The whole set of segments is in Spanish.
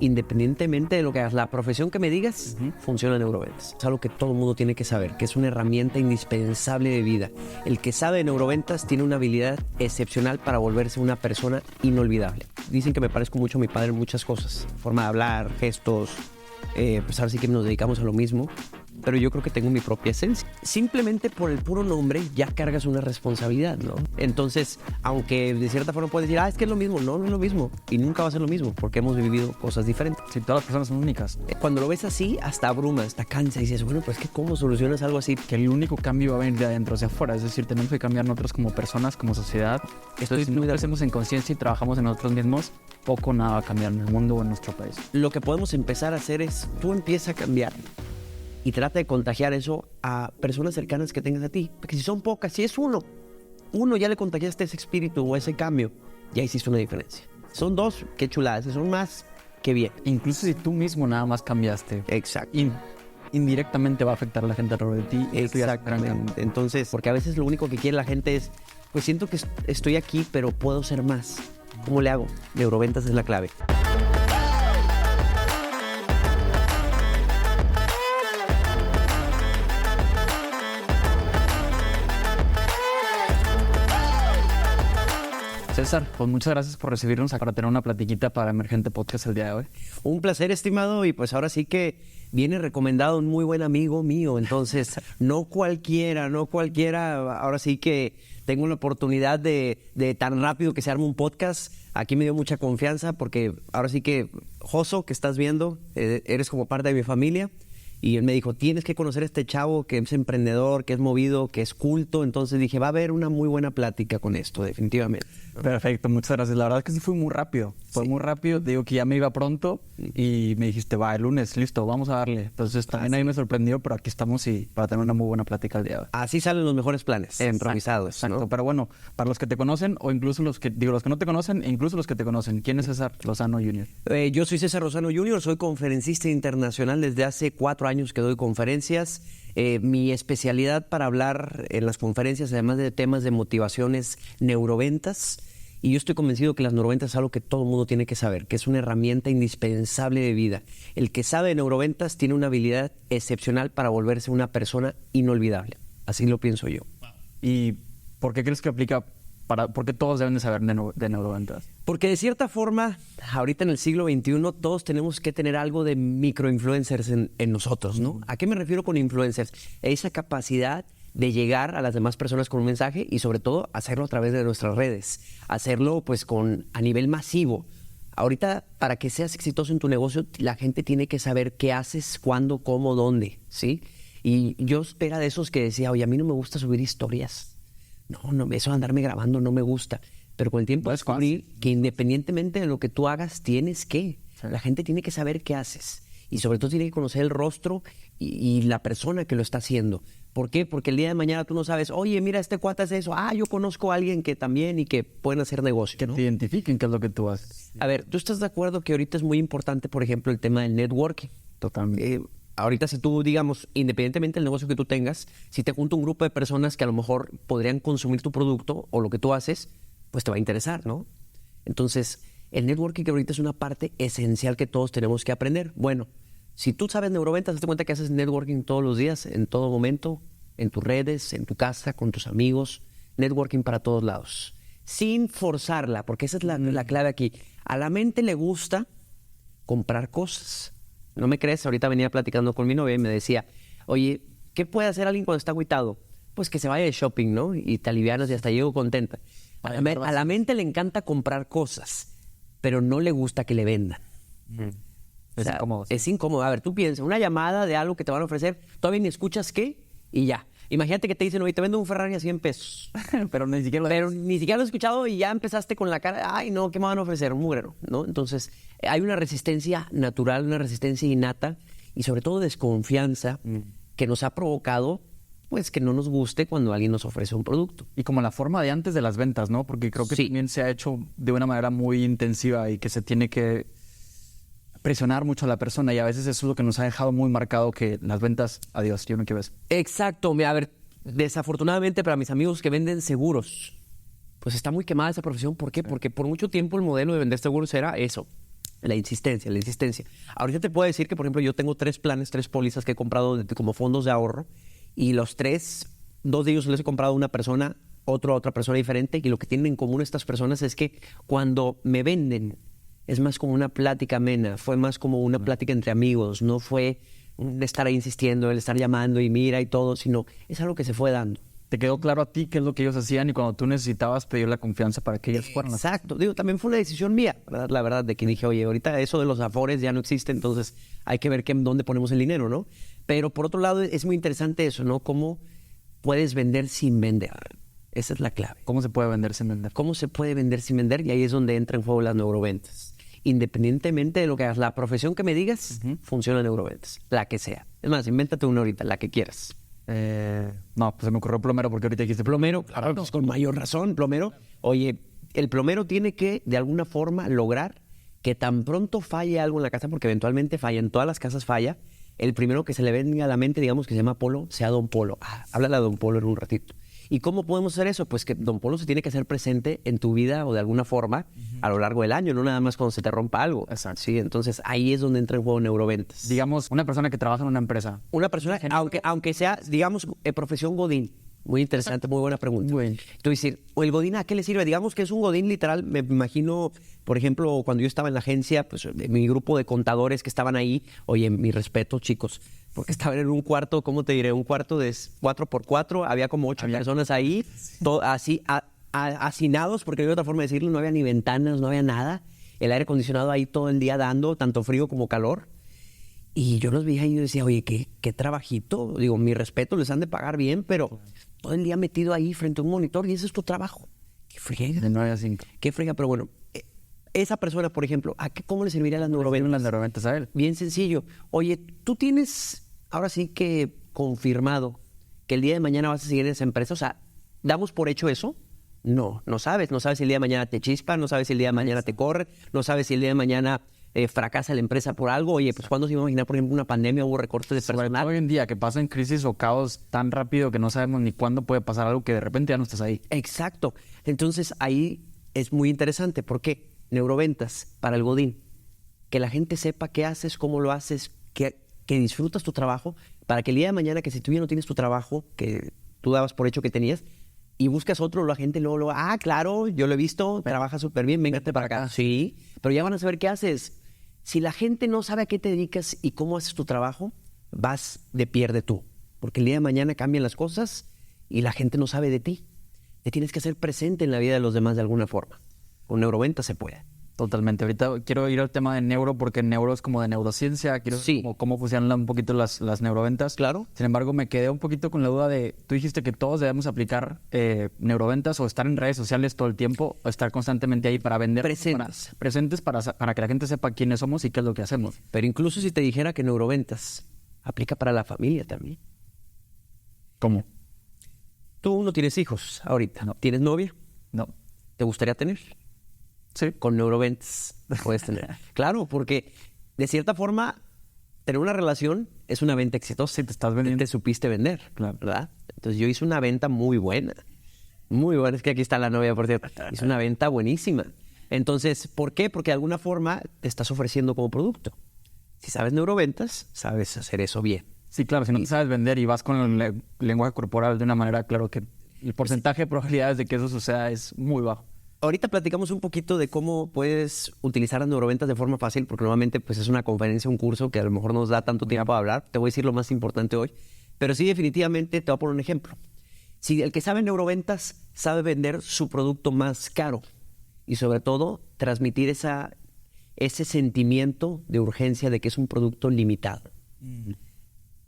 independientemente de lo que hagas, la profesión que me digas, funciona en neuroventas. Es algo que todo el mundo tiene que saber, que es una herramienta indispensable de vida. El que sabe de neuroventas tiene una habilidad excepcional para volverse una persona inolvidable. Dicen que me parezco mucho a mi padre en muchas cosas, forma de hablar, gestos, pues ahora sí que nos dedicamos a lo mismo, pero yo creo que tengo mi propia esencia. Simplemente por el puro nombre ya cargas una responsabilidad, ¿no? Entonces, aunque de cierta forma puedes decir, es que es lo mismo, no es lo mismo, y nunca va a ser lo mismo, porque hemos vivido cosas diferentes. Sí, todas las personas son únicas. Cuando lo ves así, hasta abruma, hasta cansa, y dices, bueno, pues que ¿cómo solucionas algo así? Que el único cambio va a venir de adentro hacia afuera, es decir, tenemos que cambiar nosotros como personas, como sociedad. Entonces, si no crecemos en conciencia y trabajamos en nosotros mismos, poco o nada va a cambiar en el mundo o en nuestro país. Lo que podemos empezar a hacer es, tú empieza a cambiar y trata de contagiar eso a personas cercanas que tengas a ti. Porque si son pocas, si es uno ya le contagiaste ese espíritu o ese cambio, ya hiciste una diferencia. Son dos, qué chuladas. Si son más, qué bien. Incluso si tú mismo nada más cambiaste. Exacto. Indirectamente va a afectar a la gente alrededor de ti. Exactamente. Entonces, porque a veces lo único que quiere la gente es, pues siento que estoy aquí, pero puedo ser más. ¿Cómo le hago? Neuroventas es la clave. César, pues muchas gracias por recibirnos para tener una platiquita para Emergente Podcast el día de hoy. Un placer, estimado, y pues ahora sí que viene recomendado un muy buen amigo mío, entonces no cualquiera, ahora sí que tengo la oportunidad de tan rápido que se arme un podcast. Aquí me dio mucha confianza porque ahora sí que, Joso, que estás viendo, eres como parte de mi familia. Y él me dijo, tienes que conocer a este chavo que es emprendedor, que es movido, que es culto. Entonces dije, va a haber una muy buena plática con esto, definitivamente. Perfecto, muchas gracias. La verdad es que sí fue muy rápido. Fue muy rápido. Te digo que ya me iba pronto y me dijiste, el lunes, listo, vamos a darle. Entonces también ahí me sorprendió, pero aquí estamos y para tener una muy buena plática el día de hoy. Así salen los mejores planes, improvisados. Exacto, ¿no? Pero bueno, para los que te conocen o incluso los que no te conocen e incluso los que te conocen, ¿quién es César Lozano Jr.? Yo soy César Lozano Jr., soy conferencista internacional desde hace 4 años que doy conferencias. Mi especialidad para hablar en las conferencias, además de temas de motivación, es neuroventas. Y yo estoy convencido que las neuroventas es algo que todo el mundo tiene que saber, que es una herramienta indispensable de vida. El que sabe de neuroventas tiene una habilidad excepcional para volverse una persona inolvidable. Así lo pienso yo. ¿Y por qué crees que aplica? ¿Por qué todos deben de saber de neuroventas? Porque de cierta forma, ahorita en el siglo XXI, todos tenemos que tener algo de microinfluencers en nosotros, ¿no? ¿A qué me refiero con influencers? Esa capacidad de llegar a las demás personas con un mensaje y sobre todo hacerlo a través de nuestras redes, hacerlo pues a nivel masivo. Ahorita, para que seas exitoso en tu negocio, la gente tiene que saber qué haces, cuándo, cómo, dónde, ¿sí? Y yo era de esos que decía, oye, a mí no me gusta subir historias. No, eso de andarme grabando no me gusta. Pero con el tiempo descubrí que independientemente de lo que tú hagas, tienes que. La gente tiene que saber qué haces. Y sobre todo tiene que conocer el rostro y la persona que lo está haciendo. ¿Por qué? Porque el día de mañana tú no sabes, oye, mira, este cuate hace eso. Yo conozco a alguien que también y que pueden hacer negocio, Que ¿no? te identifiquen qué es lo que tú haces. A ver, ¿tú estás de acuerdo que ahorita es muy importante, por ejemplo, el tema del networking? Totalmente. Ahorita si tú, digamos, independientemente del negocio que tú tengas, si te junta un grupo de personas que a lo mejor podrían consumir tu producto o lo que tú haces, pues te va a interesar, ¿no? Entonces, el networking que ahorita es una parte esencial que todos tenemos que aprender. Bueno, si tú sabes neuroventas, hazte cuenta que haces networking todos los días, en todo momento, en tus redes, en tu casa, con tus amigos, networking para todos lados, sin forzarla, porque esa es la clave aquí. A la mente le gusta comprar cosas. ¿No me crees? Ahorita venía platicando con mi novia y me decía, oye, ¿qué puede hacer alguien cuando está agüitado? Pues que se vaya de shopping, ¿no? Y te alivianas y hasta llego contenta. A la mente le encanta comprar cosas, pero no le gusta que le vendan. Es incómodo. Es incómodo. A ver, tú piensas, una llamada de algo que te van a ofrecer, todavía ni escuchas qué y ya. Imagínate que te dicen, oye, te vendo un Ferrari a 100 pesos. Pero ni siquiera lo has escuchado y ya empezaste con la cara, ay, no, ¿qué me van a ofrecer? Un mugrero, ¿no? Entonces, hay una resistencia natural, una resistencia innata y sobre todo desconfianza que nos ha provocado, pues, que no nos guste cuando alguien nos ofrece un producto. Y como la forma de antes de las ventas, ¿no? Porque creo que también se ha hecho de una manera muy intensiva y que se tiene que presionar mucho a la persona y a veces eso es lo que nos ha dejado muy marcado que las ventas, adiós, yo no quiero eso. Exacto. A ver, desafortunadamente para mis amigos que venden seguros, pues está muy quemada esa profesión. ¿Por qué? Porque por mucho tiempo el modelo de vender seguros era eso. La insistencia, la insistencia. Ahorita te puedo decir que, por ejemplo, yo tengo 3 planes, 3 pólizas que he comprado como fondos de ahorro y los 3, 2 de ellos los he comprado a una persona, otro a otra persona diferente, y lo que tienen en común estas personas es que cuando me venden es más como una plática amena, fue más como una plática entre amigos, no fue de estar ahí insistiendo, el estar llamando y mira y todo, sino es algo que se fue dando. Te quedó claro a ti qué es lo que ellos hacían y cuando tú necesitabas pedir la confianza para que ellos fueran. Exacto. Digo, también fue una decisión mía, ¿verdad? La verdad, de que dije, oye, ahorita eso de los afores ya no existe, entonces hay que ver dónde ponemos el dinero, ¿no? Pero por otro lado, es muy interesante eso, ¿no? Cómo puedes vender sin vender. Esa es la clave. ¿Cómo se puede vender sin vender? ¿Cómo se puede vender sin vender? Y ahí es donde entra en juego las neuroventas. Independientemente de lo que hagas, la profesión que me digas, funciona en neuroventas, la que sea. Es más, invéntate una ahorita, la que quieras. No, pues se me ocurrió plomero porque ahorita dijiste Plomero, claro, pues con mayor razón, plomero. Oye, el plomero tiene que, de alguna forma, lograr que tan pronto falle algo en la casa, porque eventualmente falla, en todas las casas falla, el primero que se le venga a la mente, digamos, que se llama Polo, sea Don Polo. Háblale a Don Polo en un ratito. ¿Y cómo podemos hacer eso? Pues que Don Polo se tiene que hacer presente en tu vida o de alguna forma a lo largo del año, no nada más cuando se te rompa algo. Exacto. Sí, entonces ahí es donde entra en juego neuroventas. Digamos, una persona que trabaja en una empresa. Una persona, aunque sea, digamos, profesión godín. Muy interesante, muy buena pregunta. Bueno. Tú decir, ¿o el godín a qué le sirve? Digamos que es un godín literal, me imagino, por ejemplo, cuando yo estaba en la agencia, pues mi grupo de contadores que estaban ahí, oye, mi respeto, chicos, porque estaban en un cuarto, ¿cómo te diré? Un cuarto de 4x4, había como 8 personas ahí, así, hacinados, porque no hay otra forma de decirlo, no había ni ventanas, no había nada, el aire acondicionado ahí todo el día dando, tanto frío como calor. Y yo los veía y yo decía, oye, qué trabajito. Digo, mi respeto, les han de pagar bien, pero todo el día metido ahí frente a un monitor y ese es tu trabajo. Qué friega. De 9 a 5. Qué friega, pero bueno, esa persona, por ejemplo, ¿cómo le serviría las neuroventas? Las neuroventas a él. Bien sencillo. Oye, tú tienes ahora sí que confirmado que el día de mañana vas a seguir en esa empresa. O sea, ¿damos por hecho eso? No sabes. No sabes si el día de mañana te chispa, no sabes si el día de mañana te corre, no sabes si el día de mañana fracasa la empresa por algo. Oye, pues ¿cuándo se iba a imaginar, por ejemplo, una pandemia, hubo recortes de personal? Hoy en día que pasan crisis o caos tan rápido que no sabemos ni cuándo puede pasar algo que de repente ya no estás ahí. Exacto. Entonces ahí es muy interesante. ¿Por qué? Neuroventas para el godín. Que la gente sepa qué haces, cómo lo haces, que disfrutas tu trabajo, para que el día de mañana, que si tú ya no tienes tu trabajo, que tú dabas por hecho que tenías, y buscas otro, la gente luego, claro, yo lo he visto, trabaja súper bien, véngate para acá. Sí, pero ya van a saber qué haces. Si la gente no sabe a qué te dedicas y cómo haces tu trabajo, vas de pierde tú. Porque el día de mañana cambian las cosas y la gente no sabe de ti. Te tienes que hacer presente en la vida de los demás de alguna forma. Con neuroventa se puede. Totalmente. Ahorita quiero ir al tema de neuro porque neuro es como de neurociencia. Quiero ver cómo funcionan un poquito las neuroventas. Claro. Sin embargo, me quedé un poquito con la duda de, tú dijiste que todos debemos aplicar neuroventas o estar en redes sociales todo el tiempo o estar constantemente ahí para vender. Presentes para que la gente sepa quiénes somos y qué es lo que hacemos. Pero incluso si te dijera que neuroventas aplica para la familia también. ¿Cómo? Tú no tienes hijos ahorita. No. ¿Tienes novia? No. ¿Te gustaría tener? Sí. Con neuroventas puedes tener. Claro, porque de cierta forma tener una relación es una venta exitosa. Sí, te estás vendiendo. Te supiste vender, claro, ¿verdad? Entonces yo hice una venta muy buena. Muy buena. Es que aquí está la novia, por cierto. Hice una venta buenísima. Entonces, ¿por qué? Porque de alguna forma te estás ofreciendo como producto. Si sabes neuroventas, sabes hacer eso bien. Sí, claro. Si no te sabes vender y vas con el lenguaje corporal de una manera, claro que el porcentaje de probabilidades de que eso suceda es muy bajo. Ahorita platicamos un poquito de cómo puedes utilizar las neuroventas de forma fácil, porque normalmente pues, es una conferencia, un curso que a lo mejor no nos da tanto tiempo a hablar. Te voy a decir lo más importante hoy. Pero sí, definitivamente, te voy a poner un ejemplo. Si el que sabe neuroventas sabe vender su producto más caro y sobre todo transmitir ese sentimiento de urgencia de que es un producto limitado.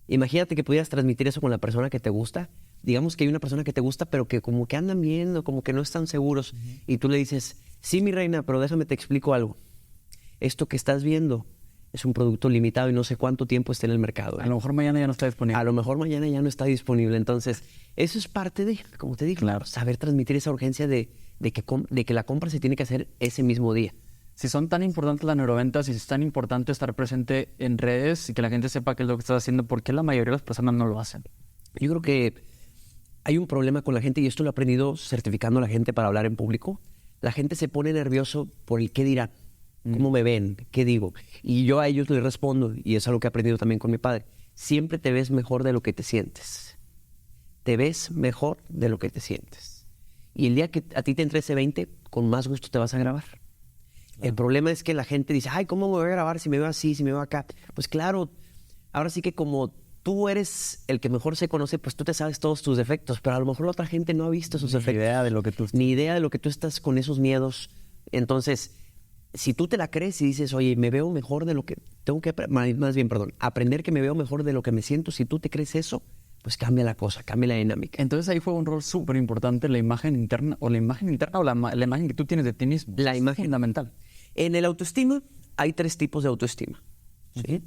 Imagínate que pudieras transmitir eso con la persona que te gusta. Digamos que hay una persona que te gusta, pero que como que andan viendo, como que no están seguros. Y tú le dices, sí, mi reina, pero déjame te explico algo. Esto que estás viendo es un producto limitado y no sé cuánto tiempo esté en el mercado. A lo mejor mañana ya no está disponible. A lo mejor mañana ya no está disponible. Entonces, eso es parte de, como te digo, claro, saber transmitir esa urgencia de que la compra se tiene que hacer ese mismo día. Si son tan importantes las neuroventas y si es tan importante estar presente en redes y que la gente sepa qué es lo que estás haciendo, ¿por qué la mayoría de las personas no lo hacen? Yo creo que hay un problema con la gente y esto lo he aprendido certificando a la gente para hablar en público. La gente se pone nervioso por el qué dirán. ¿Cómo me ven? ¿Qué digo? Y yo a ellos les respondo, y es algo que he aprendido también con mi padre. Siempre te ves mejor de lo que te sientes. Te ves mejor de lo que te sientes. Y el día que a ti te entre ese 20, con más gusto te vas a grabar. Claro. El problema es que la gente dice, ay, ¿cómo me voy a grabar si me veo así, si me veo acá? Pues claro, ahora sí que como tú eres el que mejor se conoce, pues tú te sabes todos tus defectos, pero a lo mejor la otra gente no ha visto esos defectos. Ni idea de lo que tú estás con esos miedos. Entonces, si tú te la crees y dices, oye, me veo mejor de lo que tengo que, aprender que me veo mejor de lo que me siento, si tú te crees eso, pues cambia la cosa, cambia la dinámica. Entonces ahí fue un rol súper importante la imagen interna o la imagen que tú tienes de ti mismo. La imagen. Es fundamental. En el autoestima hay 3 tipos de autoestima. ¿Sí?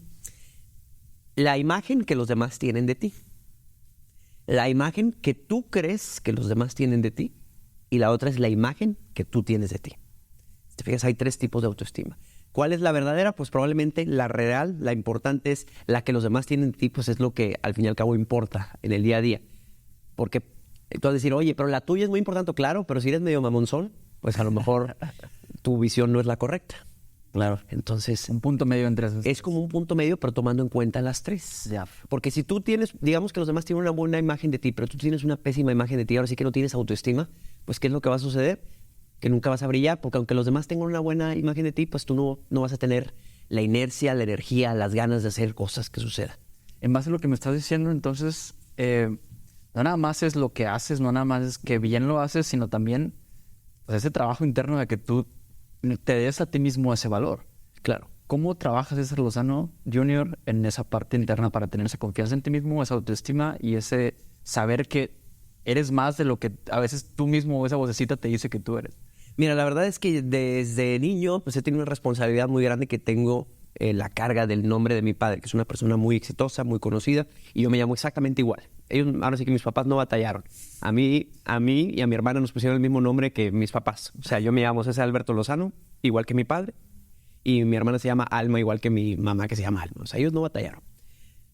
La imagen que los demás tienen de ti. La imagen que tú crees que los demás tienen de ti. Y la otra es la imagen que tú tienes de ti. Te fijas, hay 3 tipos de autoestima. ¿Cuál es la verdadera? Pues probablemente la real, la importante es la que los demás tienen de ti, pues es lo que al fin y al cabo importa en el día a día. Porque tú vas a decir, oye, pero la tuya es muy importante, claro, pero si eres medio mamonzón, pues a lo mejor tu visión no es la correcta. Claro. Entonces, un punto medio entre esos. Es como un punto medio, pero tomando en cuenta las 3. Ya. Porque si tú tienes, digamos que los demás tienen una buena imagen de ti, pero tú tienes una pésima imagen de ti, ahora sí que no tienes autoestima, pues ¿qué es lo que va a suceder? Que nunca vas a brillar, porque aunque los demás tengan una buena imagen de ti, pues tú no vas a tener la inercia, la energía, las ganas de hacer cosas que sucedan. En base a lo que me estás diciendo, entonces, no nada más es lo que haces, no nada más es que bien lo haces, sino también pues, ese trabajo interno de que tú te des a ti mismo ese valor. Claro. ¿Cómo trabajas, César Lozano Jr., en esa parte interna para tener esa confianza en ti mismo, esa autoestima y ese saber que eres más de lo que a veces tú mismo o esa vocecita te dice que tú eres? Mira, la verdad es que desde niño pues he tenido una responsabilidad muy grande que tengo la carga del nombre de mi padre, que es una persona muy exitosa, muy conocida, y yo me llamo exactamente igual. Ellos, ahora sí que mis papás no batallaron. A mí y a mi hermana nos pusieron el mismo nombre que mis papás. O sea, yo me llamo César Alberto Lozano, igual que mi padre, y mi hermana se llama Alma, igual que mi mamá, que se llama Alma. O sea, ellos no batallaron.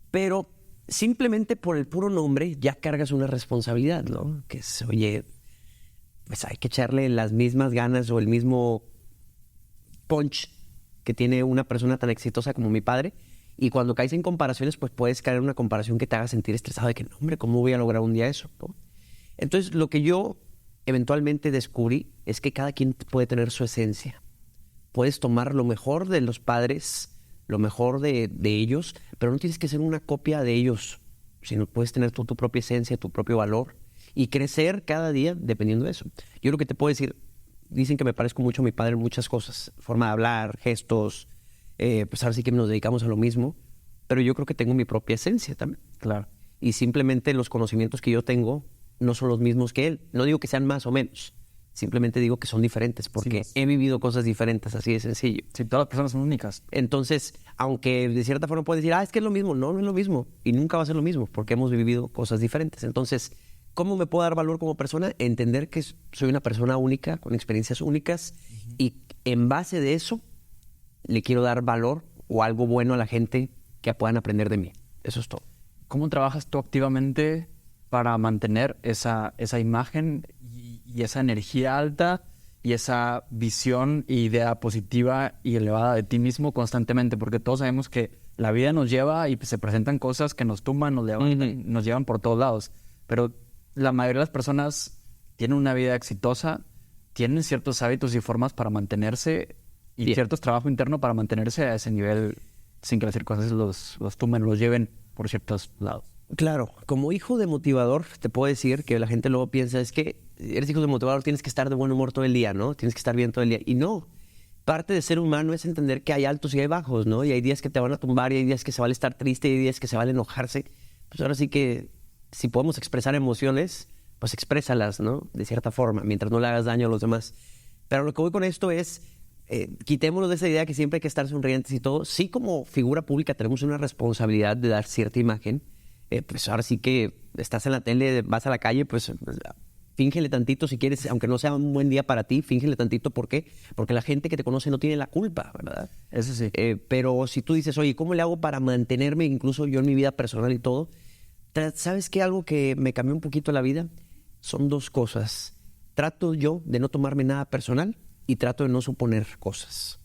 Pero simplemente por el puro nombre ya cargas una responsabilidad, ¿no? Que es, oye, pues hay que echarle las mismas ganas o el mismo punch que tiene una persona tan exitosa como mi padre. Y cuando caes en comparaciones, pues puedes caer en una comparación que te haga sentir estresado de que, no, hombre, ¿cómo voy a lograr un día eso? ¿No? Entonces, lo que yo eventualmente descubrí es que cada quien puede tener su esencia. Puedes tomar lo mejor de los padres, lo mejor de ellos, pero no tienes que ser una copia de ellos, sino puedes tener tú tu propia esencia, tu propio valor y crecer cada día dependiendo de eso. Yo lo que te puedo decir, dicen que me parezco mucho a mi padre en muchas cosas, forma de hablar, gestos, pues ahora sí que nos dedicamos a lo mismo, pero yo creo que tengo mi propia esencia también. Claro. Y simplemente los conocimientos que yo tengo no son los mismos que él. No digo que sean más o menos, simplemente digo que son diferentes porque Sí. he vivido cosas diferentes, así de sencillo. Sí, todas las personas son únicas. Entonces, aunque de cierta forma puedes decir, es que es lo mismo, no es lo mismo y nunca va a ser lo mismo porque hemos vivido cosas diferentes. Entonces, ¿cómo me puedo dar valor como persona? Entender que soy una persona única, con experiencias únicas y en base de eso le quiero dar valor o algo bueno a la gente que puedan aprender de mí. Eso es todo. ¿Cómo trabajas tú activamente para mantener esa imagen y esa energía alta y esa visión e idea positiva y elevada de ti mismo constantemente? Porque todos sabemos que la vida nos lleva y se presentan cosas que nos tumban, nos levantan, nos llevan por todos lados. Pero la mayoría de las personas tienen una vida exitosa, tienen ciertos hábitos y formas para mantenerse y ciertos trabajos internos para mantenerse a ese nivel sin que las circunstancias los tumben, los lleven por ciertos lados. Claro, como hijo de motivador, te puedo decir que la gente luego piensa, es que eres hijo de motivador, tienes que estar de buen humor todo el día, ¿no? Tienes que estar bien todo el día. Y no, parte de ser humano es entender que hay altos y hay bajos, ¿no? Y hay días que te van a tumbar y hay días que se vale estar triste y hay días que se vale enojarse. Pues ahora sí que si podemos expresar emociones, pues exprésalas, ¿no? De cierta forma, mientras no le hagas daño a los demás. Pero lo que voy con esto es, quitémonos de esa idea que siempre hay que estar sonrientes y todo. Sí, como figura pública tenemos una responsabilidad de dar cierta imagen. Pues ahora sí que estás en la tele, vas a la calle, pues fíngele tantito si quieres, aunque no sea un buen día para ti, fíngele tantito. ¿Por qué? Porque la gente que te conoce no tiene la culpa, ¿verdad? Eso sí. Pero si tú dices, oye, ¿cómo le hago para mantenerme, incluso yo en mi vida personal y todo? ¿Sabes qué? Algo que me cambió un poquito la vida son 2 cosas. Trato yo de no tomarme nada personal y trato de no suponer cosas.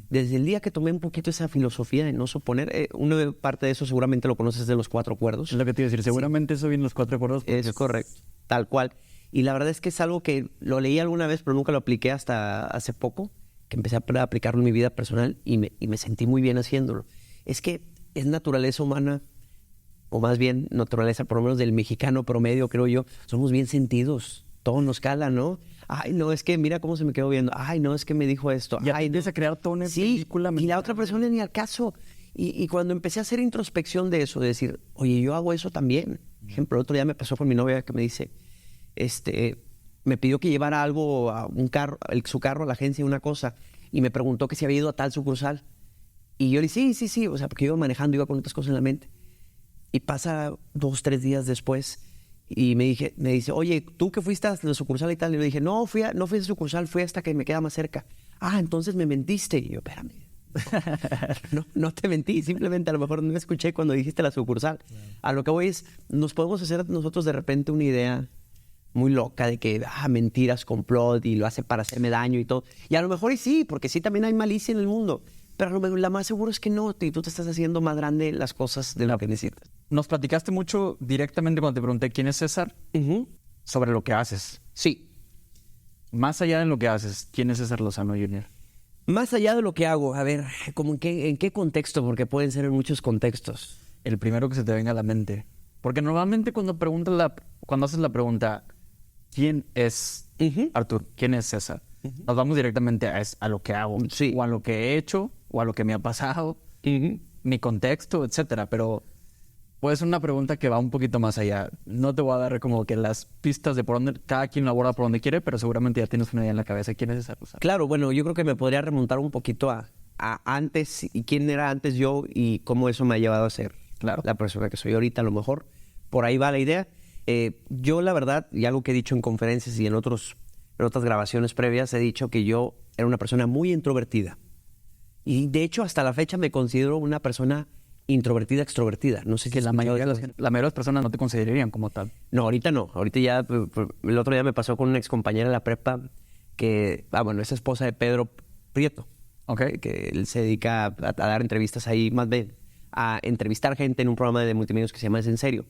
Desde el día que tomé un poquito esa filosofía de no suponer, una parte de eso seguramente lo conoces de los 4 acuerdos. Es lo que te iba a decir, seguramente eso viene en los 4 acuerdos. Es correcto, tal cual. Y la verdad es que es algo que lo leí alguna vez, pero nunca lo apliqué hasta hace poco, que empecé a aplicarlo en mi vida personal y me sentí muy bien haciéndolo. Es que es naturaleza humana, o más bien naturaleza por lo menos del mexicano promedio, creo yo, somos bien sentidos, todo nos cala, ¿no? Ay, no, es que mira cómo se me quedó viendo. Ay, no, es que me dijo esto. Ya ay, empieza a crear toda una película. Y la otra persona ni al caso. Y cuando empecé a hacer introspección de eso, de decir, oye, yo hago eso también. Por ejemplo, el otro día me pasó con mi novia que me dice, me pidió que llevara algo a un carro, su carro a la agencia, una cosa, y me preguntó que si había ido a tal sucursal. Y yo le dije, sí, o sea, porque iba manejando, iba con otras cosas en la mente. Y pasa 2, 3 días después y me dice, oye, ¿tú que fuiste a la sucursal y tal? Y le dije, no fui a la sucursal, fui hasta que me queda más cerca. Ah, entonces me mentiste. Y yo, espérame. No te mentí, simplemente a lo mejor no me escuché cuando dijiste la sucursal. A lo que voy es, nos podemos hacer nosotros de repente una idea muy loca de que, mentiras, complot y lo hace para hacerme daño y todo. Y a lo mejor y sí, porque sí también hay malicia en el mundo. Pero a lo mejor la más seguro es que no, y tú te estás haciendo más grande las cosas de lo que necesitas. Nos platicaste mucho directamente cuando te pregunté quién es César, sobre lo que haces. Sí. Más allá de lo que haces, ¿quién es César Lozano Jr.? Más allá de lo que hago, a ver, ¿cómo en qué contexto? Porque pueden ser en muchos contextos. El primero que se te venga a la mente. Porque normalmente cuando haces la pregunta, ¿quién es Artur? ¿Quién es César? Nos vamos directamente a lo que hago, sí, o a lo que he hecho, o a lo que me ha pasado, mi contexto, etcétera. Pero puede ser una pregunta que va un poquito más allá. No te voy a dar como que las pistas de por dónde cada quien lo aborda por donde quiere, pero seguramente ya tienes una idea en la cabeza. ¿Quién es César Lozano? Claro, bueno, yo creo que me podría remontar un poquito a antes y quién era antes yo y cómo eso me ha llevado a ser la persona que soy ahorita. A lo mejor por ahí va la idea. Yo la verdad, y algo que he dicho en conferencias y en otras grabaciones previas, he dicho que yo era una persona muy introvertida. Y de hecho, hasta la fecha me considero una persona introvertida, extrovertida. No sé si la mayoría de las personas no te considerarían como tal. No, ahorita no. Ahorita ya, el otro día me pasó con una excompañera de la prepa que, es esposa de Pedro Prieto. Okay. Que él se dedica a dar entrevistas ahí, más bien a entrevistar gente en un programa de multimedios que se llama Es en Serio.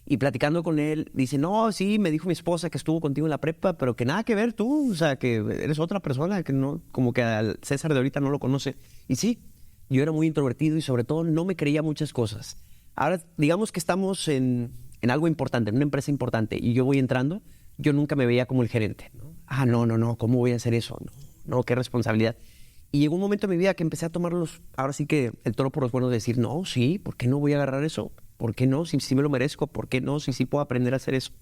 Y platicando con él, dice, no, sí, me dijo mi esposa que estuvo contigo en la prepa, pero que nada que ver tú, o sea, que eres otra persona, que no, como que al César de ahorita no lo conoce. Y sí, yo era muy introvertido y sobre todo no me creía muchas cosas. Ahora, digamos que estamos en algo importante, en una empresa importante, y yo voy entrando, yo nunca me veía como el gerente, ¿no? No, ¿cómo voy a hacer eso? No, qué responsabilidad. Y llegó un momento en mi vida que empecé a tomarlos, ahora sí que el toro por los cuernos, de decir, no, sí, ¿por qué no voy a agarrar eso? ¿Por qué no? Si me lo merezco, ¿por qué no? Si sí puedo aprender a hacer eso.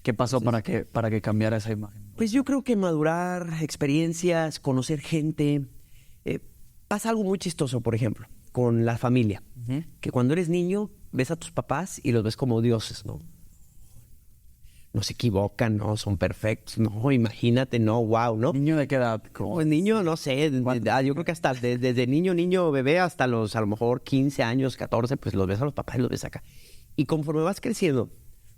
¿Qué pasó para que cambiara esa imagen? Pues yo creo que madurar, experiencias, conocer gente. Pasa algo muy chistoso, por ejemplo, con la familia. Que cuando eres niño, ves a tus papás y los ves como dioses, ¿no? No se equivocan, no, son perfectos, no, imagínate, no, wow, ¿no? ¿Niño de qué edad? Pues niño, no sé, yo creo que hasta desde niño, bebé, hasta los, a lo mejor, 15 años, 14, pues los ves a los papás y los ves acá. Y conforme vas creciendo,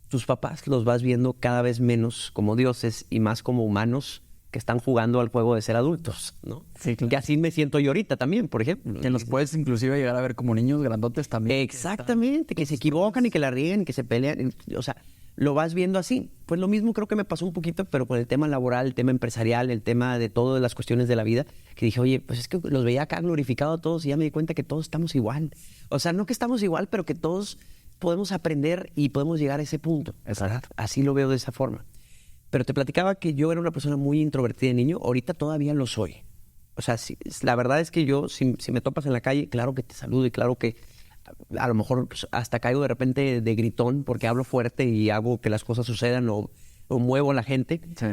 tus papás los vas viendo cada vez menos como dioses y más como humanos que están jugando al juego de ser adultos, ¿no? Sí, claro. Que así me siento yo ahorita también, por ejemplo. Que los puedes inclusive llegar a ver como niños grandotes también. Exactamente, que se equivocan y que la ríen, que se pelean, o sea, lo vas viendo así. Pues lo mismo creo que me pasó un poquito, pero con el tema laboral, el tema empresarial, el tema de todas las cuestiones de la vida, que dije, oye, pues es que los veía acá glorificados a todos y ya me di cuenta que todos estamos igual. O sea, no que estamos igual, pero que todos podemos aprender y podemos llegar a ese punto. Exacto. Así lo veo de esa forma. Pero te platicaba que yo era una persona muy introvertida de niño, ahorita todavía lo soy. O sea, la verdad es que yo, si me topas en la calle, claro que te saludo y claro que a lo mejor hasta caigo de repente de gritón porque hablo fuerte y hago que las cosas sucedan o muevo a la gente. Sí.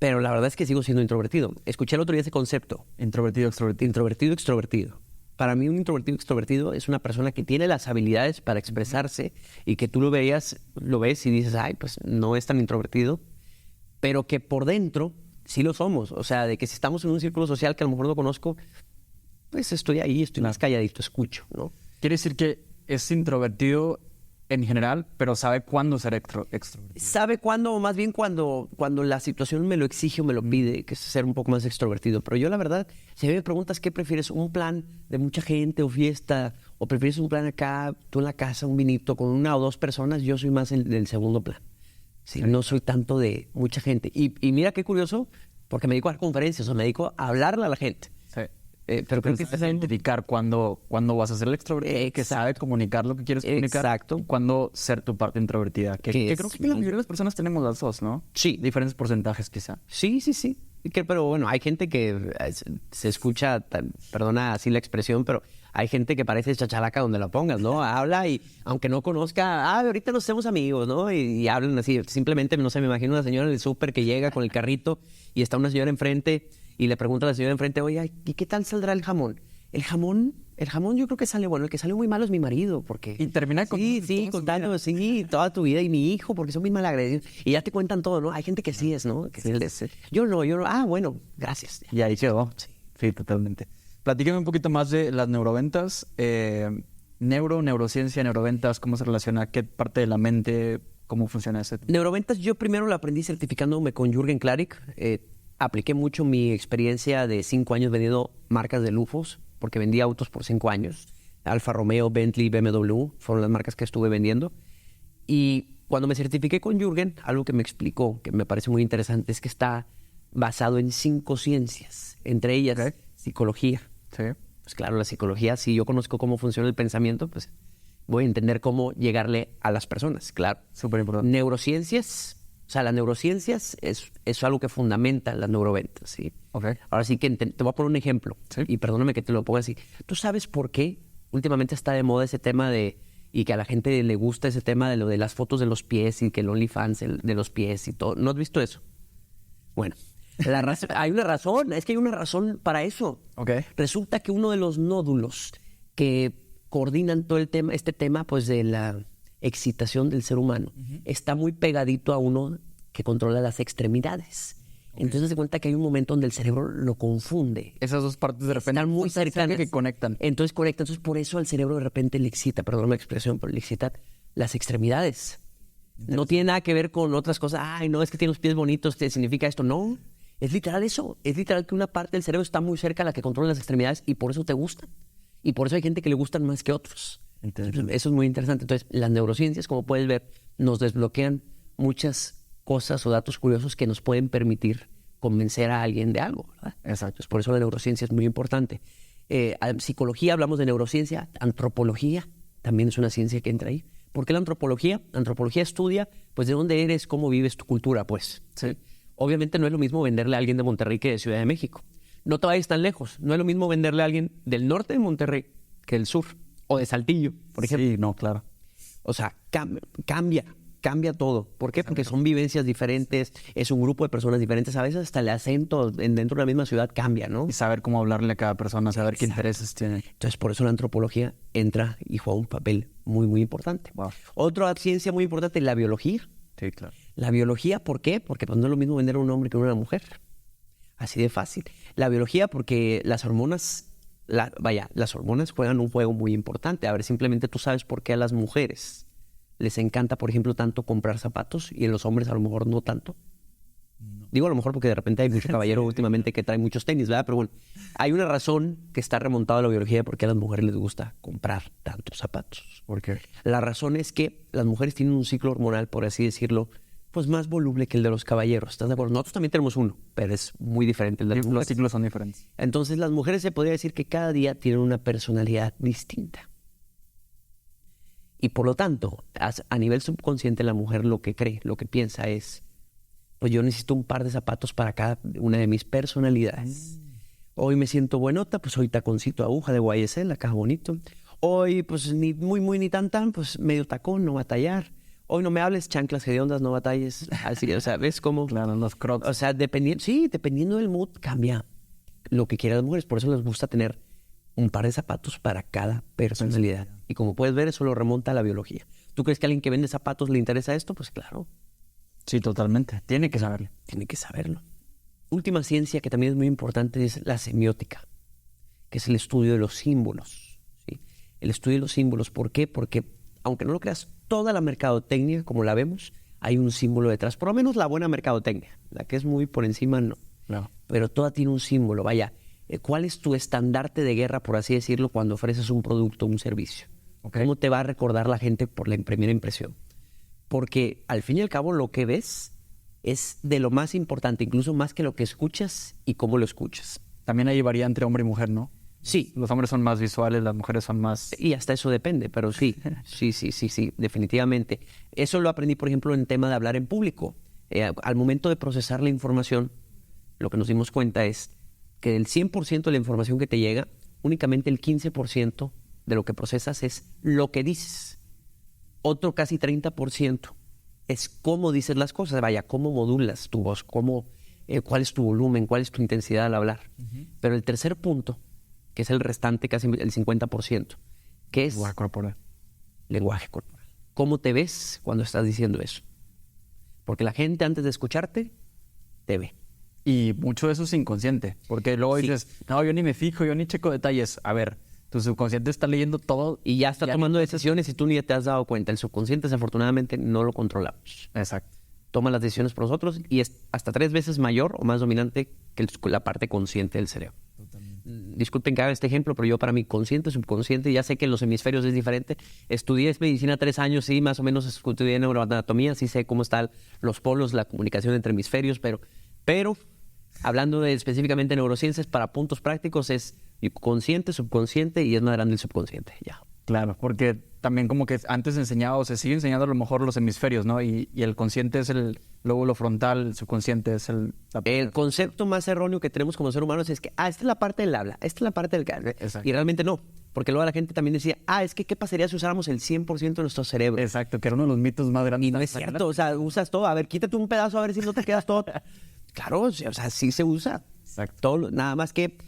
Pero la verdad es que sigo siendo introvertido. Escuché el otro día ese concepto. Introvertido, extrovertido. Introvertido, extrovertido. Para mí un introvertido, extrovertido es una persona que tiene las habilidades para expresarse y que tú lo ves y dices, ay, pues no es tan introvertido, pero que por dentro sí lo somos. O sea, de que si estamos en un círculo social que a lo mejor no conozco, pues estoy ahí, estoy más calladito, escucho, ¿no? Quiere decir que es introvertido en general, pero sabe cuándo ser extrovertido. Sabe cuándo, o más bien cuando la situación me lo exige o me lo pide, que es ser un poco más extrovertido. Pero yo, la verdad, si me preguntas qué prefieres, un plan de mucha gente o fiesta, o prefieres un plan acá, tú en la casa, un vinito con 1 o 2 personas, yo soy más del segundo plan. Sí, no soy tanto de mucha gente. Y mira qué curioso, porque me dedico a dar conferencias, o me dedico a hablarle a la gente. Sí. Pero creo que es identificar cuándo vas a ser el extrovertido, que sabe comunicar lo que quieres comunicar. Exacto. Y cuándo ser tu parte introvertida. Que creo que la mayoría de las personas tenemos las dos, ¿no? Sí. Diferentes porcentajes, quizá. Sí. Pero bueno, hay gente que se escucha, perdona así la expresión, pero hay gente que parece chachalaca donde la pongas, ¿no? Habla y aunque no conozca, ahorita nos hacemos amigos, ¿no? Y hablan así. Simplemente, no sé, me imagino una señora en el súper que llega con el carrito y está una señora enfrente y le pregunta a la señora de enfrente, oye, ¿y qué tal saldrá el jamón? El jamón yo creo que sale bueno. El que sale muy malo es mi marido, porque... Y termina con... contando, toda tu vida. Y mi hijo, porque son muy malagradecidos. Y ya te cuentan todo, ¿no? Hay gente que sí es, ¿no? Que sí. Yo no. Bueno, gracias. Y ahí quedó. Sí, totalmente. Platícame un poquito más de las neuroventas. Neurociencia, neuroventas, ¿cómo se relaciona? ¿Qué parte de la mente? ¿Cómo funciona ese? Neuroventas, yo primero lo aprendí certificándome con Jürgen Klarik. Apliqué mucho mi experiencia de 5 años vendiendo marcas de lujos, porque vendí autos por 5 años. Alfa Romeo, Bentley, BMW fueron las marcas que estuve vendiendo. Y cuando me certifiqué con Jürgen, algo que me explicó, que me parece muy interesante, es que está basado en 5 ciencias, entre ellas psicología. Sí. Pues claro, la psicología, si yo conozco cómo funciona el pensamiento, pues voy a entender cómo llegarle a las personas, claro. Súper importante. Neurociencias. O sea, las neurociencias es algo que fundamenta las neuroventas, ¿sí? Okay. Ahora sí que te voy a poner un ejemplo, ¿sí? Y perdóname que te lo ponga así. ¿Tú sabes por qué últimamente está de moda ese tema y que a la gente le gusta ese tema de lo de las fotos de los pies y que el OnlyFans de los pies y todo? ¿No has visto eso? Bueno, hay una razón, es que hay una razón para eso. Okay. Resulta que uno de los nódulos que coordinan todo este tema pues de la excitación del ser humano está muy pegadito a uno que controla las extremidades. Entonces se cuenta que hay un momento donde el cerebro lo confunde. Esas dos partes de repente están muy cercanas que conectan. Entonces conectan. Entonces por eso al cerebro de repente le excita, perdón la expresión, pero le excita las extremidades. No tiene nada que ver con otras cosas. Ay, no, es que tiene los pies bonitos, ¿qué significa esto? No, es literal eso. Es literal que una parte del cerebro está muy cerca a la que controla las extremidades y por eso te gustan. Y por eso hay gente que le gustan más que otros. Entonces, eso es muy interesante. Entonces, las neurociencias, como puedes ver, nos desbloquean muchas cosas o datos curiosos que nos pueden permitir convencer a alguien de algo, ¿verdad? Exacto. Entonces, por eso la neurociencia es muy importante. Psicología, hablamos de neurociencia. Antropología también es una ciencia que entra ahí. ¿Por qué la antropología? Antropología estudia, pues, de dónde eres, cómo vives tu cultura, pues. Sí. Obviamente no es lo mismo venderle a alguien de Monterrey que de Ciudad de México. No te vayas tan lejos. No es lo mismo venderle a alguien del norte de Monterrey que del sur. O de Saltillo, por ejemplo. Sí, no, claro. O sea, cambia todo. ¿Por qué? Porque son vivencias diferentes, es un grupo de personas diferentes. A veces hasta el acento dentro de la misma ciudad cambia, ¿no? Y saber cómo hablarle a cada persona, saber qué intereses tiene. Entonces, por eso la antropología entra y juega un papel muy, muy importante. Wow. Otra ciencia muy importante es la biología. Sí, claro. La biología, ¿por qué? Porque pues, no es lo mismo vender a un hombre que a una mujer. Así de fácil. La biología, porque las hormonas... las hormonas juegan un juego muy importante. A ver, simplemente tú sabes por qué a las mujeres les encanta, por ejemplo, tanto comprar zapatos y a los hombres a lo mejor no tanto. No. Digo a lo mejor porque de repente hay mucho caballero últimamente que trae muchos tenis, ¿verdad? Pero bueno, hay una razón que está remontada a la biología de por qué a las mujeres les gusta comprar tantos zapatos. ¿Por qué? La razón es que las mujeres tienen un ciclo hormonal, por así decirlo, pues más voluble que el de los caballeros. ¿Estás de acuerdo? Nosotros también tenemos uno, pero es muy diferente el de las mujeres. Los ciclos son diferentes. Entonces las mujeres se podría decir que cada día tienen una personalidad distinta. Y por lo tanto, a nivel subconsciente la mujer lo que cree, lo que piensa es, pues yo necesito un par de zapatos para cada una de mis personalidades. Hoy me siento buenota, pues hoy taconcito aguja de YSL, acá bonito. Hoy pues ni muy ni tan, pues medio tacón, no batallar. Hoy no me hables, chanclas hediondas, no batalles. Así, o sea, ¿ves cómo? Claro, los crocs. O sea, dependiendo del mood, cambia lo que quieran las mujeres. Por eso les gusta tener un par de zapatos para cada personalidad. Y como puedes ver, eso lo remonta a la biología. ¿Tú crees que a alguien que vende zapatos le interesa esto? Pues claro. Sí, totalmente. Tiene que saberlo. Tiene que saberlo. Última ciencia que también es muy importante es la semiótica, que es el estudio de los símbolos. ¿Sí? El estudio de los símbolos. ¿Por qué? Porque aunque no lo creas, toda la mercadotecnia, como la vemos, hay un símbolo detrás. Por lo menos la buena mercadotecnia. La que es muy por encima, no. Pero toda tiene un símbolo. Vaya, ¿cuál es tu estandarte de guerra, por así decirlo, cuando ofreces un producto o un servicio? ¿Cómo te va a recordar la gente por la primera impresión? Porque al fin y al cabo lo que ves es de lo más importante, incluso más que lo que escuchas y cómo lo escuchas. También hay varía entre hombre y mujer, ¿no? Sí. Los hombres son más visuales, las mujeres son más... Y hasta eso depende, pero sí, sí, definitivamente. Eso lo aprendí, por ejemplo, en tema de hablar en público. Al momento de procesar la información, lo que nos dimos cuenta es que del 100% de la información que te llega, únicamente el 15% de lo que procesas es lo que dices. Otro casi 30% es cómo dices las cosas. Vaya, cómo modulas tu voz, cuál es tu volumen, cuál es tu intensidad al hablar. Pero el tercer punto, que es el restante, casi el 50%, que es lenguaje corporal. Lenguaje corporal. ¿Cómo te ves cuando estás diciendo eso? Porque la gente antes de escucharte, te ve. Y mucho de eso es inconsciente, porque luego dices, no, yo ni me fijo, yo ni checo detalles. A ver, tu subconsciente está leyendo todo. Y ya está tomando decisiones y tú ni te has dado cuenta. El subconsciente, desafortunadamente, no lo controlamos. Exacto. Toma las decisiones por nosotros y es hasta 3 veces mayor o más dominante que la parte consciente del cerebro. Disculpen que haga este ejemplo, pero yo para mí consciente, subconsciente, ya sé que en los hemisferios es diferente. Estudié medicina 3 años, sí, más o menos estudié neuroanatomía, sí sé cómo están los polos, la comunicación entre hemisferios, pero hablando específicamente de neurociencias, para puntos prácticos es consciente, subconsciente y es más grande el subconsciente, ya. Claro, porque también como que antes enseñaba o se sigue enseñando a lo mejor los hemisferios, ¿no? Y el consciente es el lóbulo frontal, el subconsciente es el... El concepto más erróneo que tenemos como ser humanos es que, esta es la parte del habla, esta es la parte del... Exacto. Y realmente no, porque luego la gente también decía, es que ¿qué pasaría si usáramos el 100% de nuestro cerebro? Exacto, que era uno de los mitos más grandes. Y no es cierto, o sea, usas todo, a ver, quítate un pedazo a ver si no te quedas todo. Claro, o sea, sí se usa. Exacto. Todo, nada más que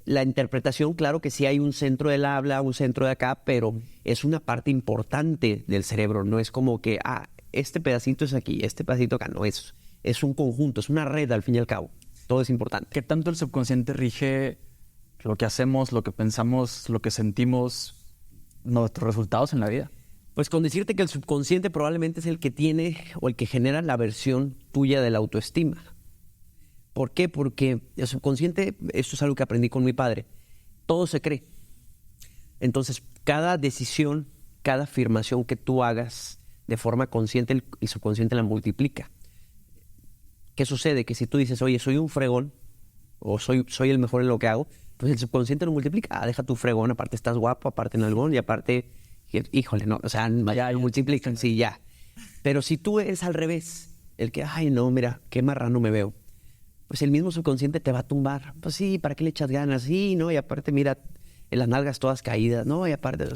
la interpretación, claro que sí hay un centro del habla, un centro de acá, pero es una parte importante del cerebro. No es como que, este pedacito es aquí, este pedacito acá. No, es un conjunto, es una red al fin y al cabo. Todo es importante. ¿Qué tanto el subconsciente rige lo que hacemos, lo que pensamos, lo que sentimos, nuestros resultados en la vida? Pues con decirte que el subconsciente probablemente es el que tiene o el que genera la versión tuya de la autoestima. ¿Por qué? Porque el subconsciente, esto es algo que aprendí con mi padre, todo se cree. Entonces, cada decisión, cada afirmación que tú hagas de forma consciente, el subconsciente la multiplica. ¿Qué sucede? Que si tú dices, oye, soy un fregón, o soy el mejor en lo que hago, pues el subconsciente lo multiplica. Deja tu fregón, aparte estás guapo, aparte en algún, y aparte, híjole, no, o sea, ya lo multiplican, sí, ya. Pero si tú eres al revés, el que, no, mira, qué marrano me veo, pues el mismo subconsciente te va a tumbar. Pues sí, ¿para qué le echas ganas? Sí, ¿no? Y aparte, mira, en las nalgas todas caídas, ¿no? Y aparte,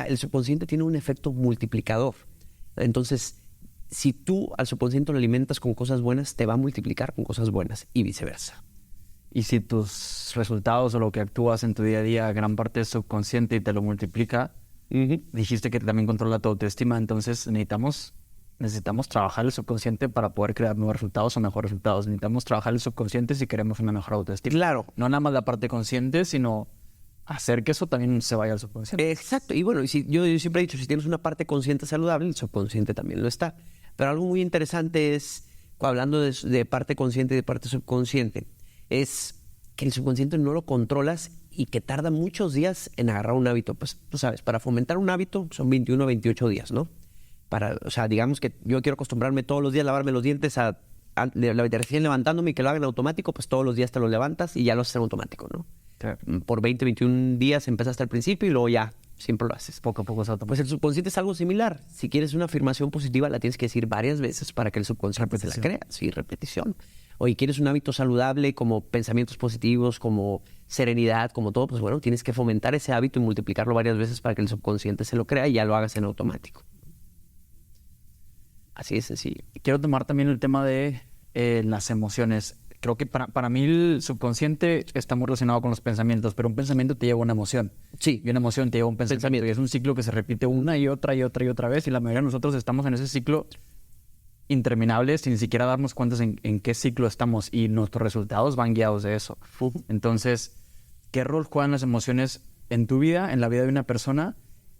el subconsciente tiene un efecto multiplicador. Entonces, si tú al subconsciente lo alimentas con cosas buenas, te va a multiplicar con cosas buenas y viceversa. Y si tus resultados o lo que actúas en tu día a día, gran parte es subconsciente y te lo multiplica, dijiste que también controla tu autoestima, entonces necesitamos trabajar el subconsciente para poder crear nuevos resultados o mejores resultados. Necesitamos trabajar el subconsciente si queremos una mejor autoestima. Claro. No nada más la parte consciente, sino hacer que eso también se vaya al subconsciente. Exacto. Y bueno, yo siempre he dicho, si tienes una parte consciente saludable, el subconsciente también lo está. Pero algo muy interesante es, hablando de parte consciente y de parte subconsciente, es que el subconsciente no lo controlas y que tarda muchos días en agarrar un hábito. Pues tú sabes, para fomentar un hábito son 21 o 28 días, ¿no? O sea, digamos que yo quiero acostumbrarme todos los días a lavarme los dientes recién levantándome y que lo haga en automático, pues todos los días te lo levantas y ya lo haces en automático, ¿no? Sí. Por 20, 21 días empezaste al principio y luego ya siempre lo haces. Poco a poco es automático. Pues el subconsciente es algo similar. Si quieres una afirmación positiva, la tienes que decir varias veces para que el subconsciente se la crea. Sí, repetición. Oye, ¿quieres un hábito saludable como pensamientos positivos, como serenidad, como todo? Pues bueno, tienes que fomentar ese hábito y multiplicarlo varias veces para que el subconsciente se lo crea y ya lo hagas en automático. Así de sencillo. Quiero tomar también el tema de las emociones. Creo que para mí el subconsciente está muy relacionado con los pensamientos, pero un pensamiento te lleva a una emoción. Sí. Y una emoción te lleva a un pensamiento. Y es un ciclo que se repite una y otra y otra y otra vez. Y la mayoría de nosotros estamos en ese ciclo interminable sin siquiera darnos cuenta en qué ciclo estamos. Y nuestros resultados van guiados de eso. Entonces, ¿qué rol juegan las emociones en tu vida, en la vida de una persona?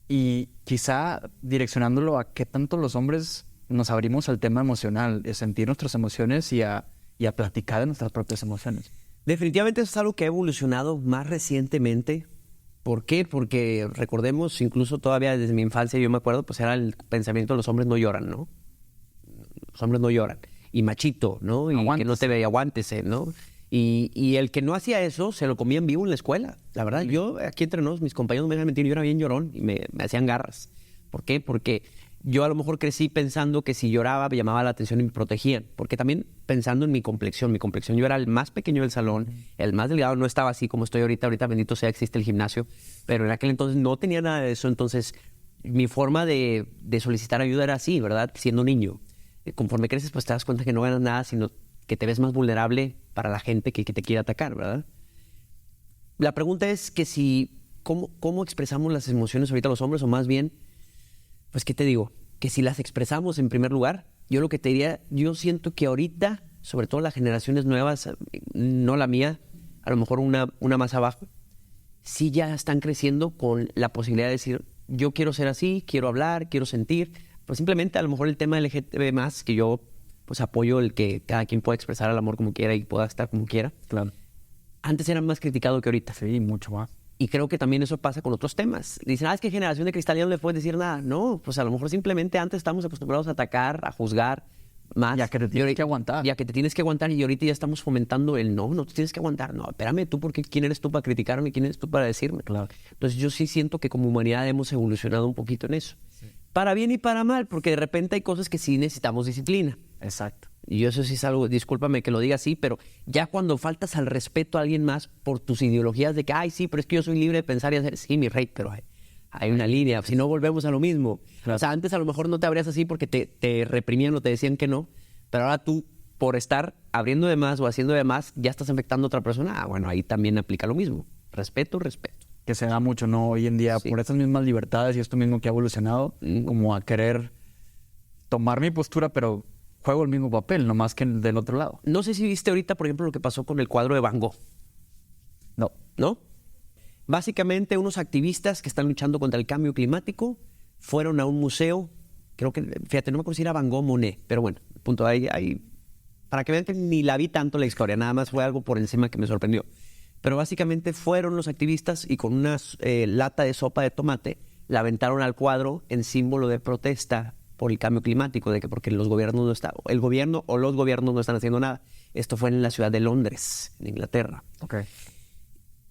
Y quizá direccionándolo a qué tanto los hombres nos abrimos al tema emocional, de sentir nuestras emociones y a platicar de nuestras propias emociones. Definitivamente eso es algo que ha evolucionado más recientemente. ¿Por qué? Porque recordemos, incluso todavía desde mi infancia, yo me acuerdo, pues era el pensamiento: los hombres no lloran, ¿no? Los hombres no lloran. Y machito, ¿no? Y aguántese. Que no te vea, aguántese, ¿no? Y el que no hacía eso, se lo comía en vivo en la escuela. La verdad, yo aquí entre nos, mis compañeros me dejan mentir, yo era bien llorón y me hacían garras. ¿Por qué? Porque yo a lo mejor crecí pensando que si lloraba me llamaba la atención y me protegían. Porque también pensando en mi complexión, yo era el más pequeño del salón, el más delgado, no estaba así como estoy ahorita. Ahorita, bendito sea, existe el gimnasio. Pero en aquel entonces no tenía nada de eso. Entonces, mi forma de solicitar ayuda era así, ¿verdad? Siendo niño. Conforme creces, pues te das cuenta que no ganas nada, sino que te ves más vulnerable para la gente que te quiere atacar, ¿verdad? La pregunta es que ¿cómo expresamos las emociones ahorita los hombres? O más bien, pues, ¿qué te digo? Que si las expresamos en primer lugar, yo lo que te diría, yo siento que ahorita, sobre todo las generaciones nuevas, no la mía, a lo mejor una más abajo, sí ya están creciendo con la posibilidad de decir, yo quiero ser así, quiero hablar, quiero sentir. Pues simplemente a lo mejor el tema LGTB+, que yo pues apoyo el que cada quien pueda expresar el amor como quiera y pueda estar como quiera. Claro. Antes era más criticado que ahorita. Sí, mucho más. Y creo que también eso pasa con otros temas. Dicen, es que generación de cristal ya no le puedes decir nada. No, pues a lo mejor simplemente antes estamos acostumbrados a atacar, a juzgar más. Ya que te tienes que aguantar. Ya que te tienes que aguantar, y ahorita ya estamos fomentando el no te tienes que aguantar. No, espérame, tú, porque ¿quién eres tú para criticarme? ¿Quién eres tú para decirme? Claro. Entonces yo sí siento que como humanidad hemos evolucionado un poquito en eso. Sí. Para bien y para mal, porque de repente hay cosas que sí necesitamos disciplina. Exacto. Y eso sí es algo, discúlpame que lo diga así, pero ya cuando faltas al respeto a alguien más por tus ideologías de que, sí, pero es que yo soy libre de pensar y hacer, sí, mi rey, pero hay una línea, si no volvemos a lo mismo. Claro. O sea, antes a lo mejor no te abrías así porque te reprimían o te decían que no, pero ahora tú, por estar abriendo de más o haciendo de más, ya estás afectando a otra persona. Bueno, ahí también aplica lo mismo. Respeto. Que se da mucho, ¿no? Hoy en día, sí, por estas mismas libertades y esto mismo que ha evolucionado, como a querer tomar mi postura, pero juego el mismo papel, no más que el del otro lado. No sé si viste ahorita, por ejemplo, lo que pasó con el cuadro de Van Gogh. ¿No? Básicamente, unos activistas que están luchando contra el cambio climático fueron a un museo, creo que, fíjate, no me acuerdo si era Van Gogh o Monet, pero bueno, punto ahí, para que vean que ni la vi tanto la historia, nada más fue algo por encima que me sorprendió. Pero básicamente fueron los activistas y con una lata de sopa de tomate la aventaron al cuadro en símbolo de protesta por el cambio climático, de que porque el gobierno no están haciendo nada. Esto fue en la ciudad de Londres, en Inglaterra. Okay.